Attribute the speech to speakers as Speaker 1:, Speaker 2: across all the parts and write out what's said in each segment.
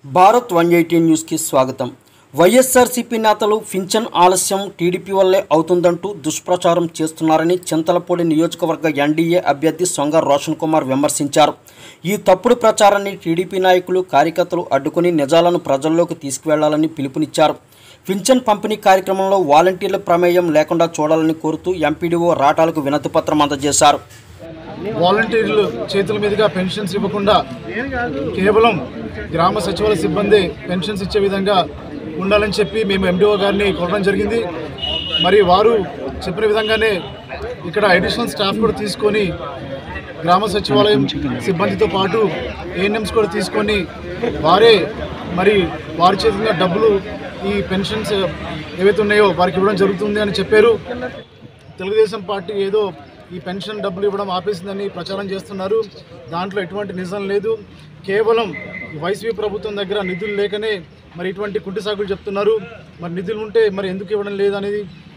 Speaker 1: భారత్ 180 న్యూస్కి స్వాగతం. వైఎస్ఆర్సీపీ నేతలు పింఛన్ ఆలస్యం టీడీపీ వల్లే అవుతుందంటూ దుష్ప్రచారం చేస్తున్నారని చింతలపూడి నియోజకవర్గ ఎన్డీఏ అభ్యర్థి సొంగ రోషన్ కుమార్ విమర్శించారు. ఈ తప్పుడు ప్రచారాన్ని టీడీపీ నాయకులు కార్యకర్తలు అడ్డుకుని నిజాలను ప్రజల్లోకి తీసుకువెళ్లాలని పిలుపునిచ్చారు. పింఛన్ పంపిణీ కార్యక్రమంలో వాలంటీర్ల ప్రమేయం లేకుండా చూడాలని కోరుతూ ఎంపీడీఓ రాటాలకు వినతిపత్రం అందజేశారు.
Speaker 2: వాలంటీర్లు చేతుల మీదుగా పెన్షన్స్ ఇవ్వకుండా కేవలం గ్రామ సచివాలయ సిబ్బంది పెన్షన్స్ ఇచ్చే విధంగా ఉండాలని చెప్పి మేము ఎండిఓ గారిని కోరడం జరిగింది. మరి వారు చెప్పిన విధంగానే ఇక్కడ అడిషనల్ స్టాఫ్ కూడా తీసుకొని గ్రామ సచివాలయం సిబ్బందితో పాటు ఏఎన్ఎంస్ కూడా తీసుకొని వారి చేతుల్లో డబ్బులు ఈ పెన్షన్స్ ఏవైతే ఉన్నాయో వారికి ఇవ్వడం జరుగుతుంది అని చెప్పారు. తెలుగుదేశం పార్టీ ఏదో ఈ పెన్షన్ డబ్బులు ఇవ్వడం ఆపేసిందని ప్రచారం చేస్తున్నారు. దాంట్లో ఎటువంటి నిజం లేదు. కేవలం వైసీపీ ప్రభుత్వం దగ్గర నిధులు లేకనే మరి ఇటువంటి కుంటి సాగులు చెప్తున్నారు. మరి నిధులు ఉంటే మరి ఎందుకు ఇవ్వడం లేదు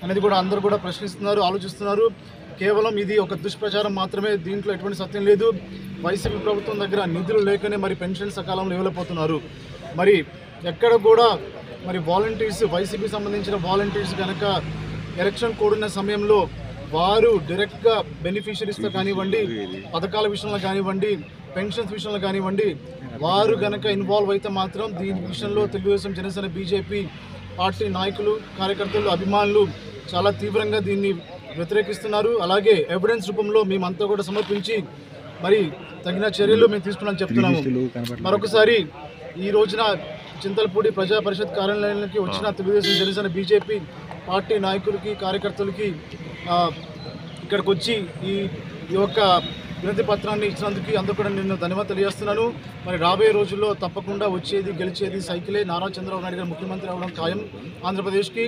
Speaker 2: అనేది కూడా అందరూ కూడా ప్రశ్నిస్తున్నారు, ఆలోచిస్తున్నారు. కేవలం ఇది ఒక దుష్ప్రచారం మాత్రమే, దీంట్లో ఎటువంటి సత్యం లేదు. వైసీపీ ప్రభుత్వం దగ్గర నిధులు లేకనే మరి పెన్షన్ సకాలంలో ఇవ్వలేకపోతున్నారు. మరి ఎక్కడ కూడా మరి వాలంటీర్స్, వైసీపీ సంబంధించిన వాలంటీర్స్ కనుక ఎలక్షన్ కోడ్ ఉన్న సమయంలో వారు డైరెక్ట్గా బెనిఫిషరీస్తో కానివ్వండి, పథకాల విషయంలో కానివ్వండి, పెన్షన్స్ విషయంలో కానివ్వండి, వారు కనుక ఇన్వాల్వ్ అయితే మాత్రం దీని విషయంలో తెలుగుదేశం, జనసేన, బీజేపీ పార్టీ నాయకులు, కార్యకర్తలు, అభిమానులు చాలా తీవ్రంగా దీన్ని వ్యతిరేకిస్తున్నారు. అలాగే ఎవిడెన్స్ రూపంలో మేమంతా కూడా సమర్పించి మరి తగిన చర్యలు మేము తీసుకున్నామని చెప్తున్నాము. మరొకసారి ఈ రోజున చింతలపూడి ప్రజా పరిషత్ కార్యాలయానికి వచ్చిన తెలుగుదేశం, జనసేన, బీజేపీ పార్టీ నాయకులకి, కార్యకర్తలకి ఇక్కడికి వచ్చి ఈ యొక్క వినతి పత్రాన్ని ఇచ్చినందుకు అందరూ కూడా నేను ధన్యవాదాలు తెలియజేస్తున్నాను. మరి రాబోయే రోజుల్లో తప్పకుండా గెలిచేది సైకిలే. నారా చంద్రబాబు నాయుడు గారు ముఖ్యమంత్రి అవ్వడం ఖాయం ఆంధ్రప్రదేశ్కి.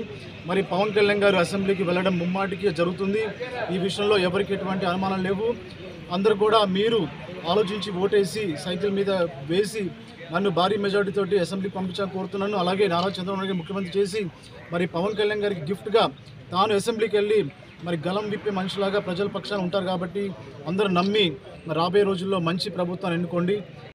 Speaker 2: మరి పవన్ కళ్యాణ్ గారు అసెంబ్లీకి వెళ్ళడం ముమ్మాటికి జరుగుతుంది. ఈ విషయంలో ఎవరికి ఎటువంటి అనుమానాలు లేవు. అందరూ కూడా మీరు ఆలోచించి ఓటేసి సైకిల్ మీద వేసి నన్ను భారీ మెజార్టీ తోటి అసెంబ్లీకి పంపించాలని కోరుతున్నాను. అలాగే నారా చంద్రబాబు నాయుడు ముఖ్యమంత్రి చేసి మరి పవన్ కళ్యాణ్ గారికి గిఫ్ట్గా తాను అసెంబ్లీకి వెళ్ళి మరి గలం విప్పే మనిషిలాగా ప్రజల పక్షాన ఉంటారు. కాబట్టి అందరూ నమ్మి రాబోయే రోజుల్లో మంచి ప్రభుత్వాన్ని ఎన్నుకోండి.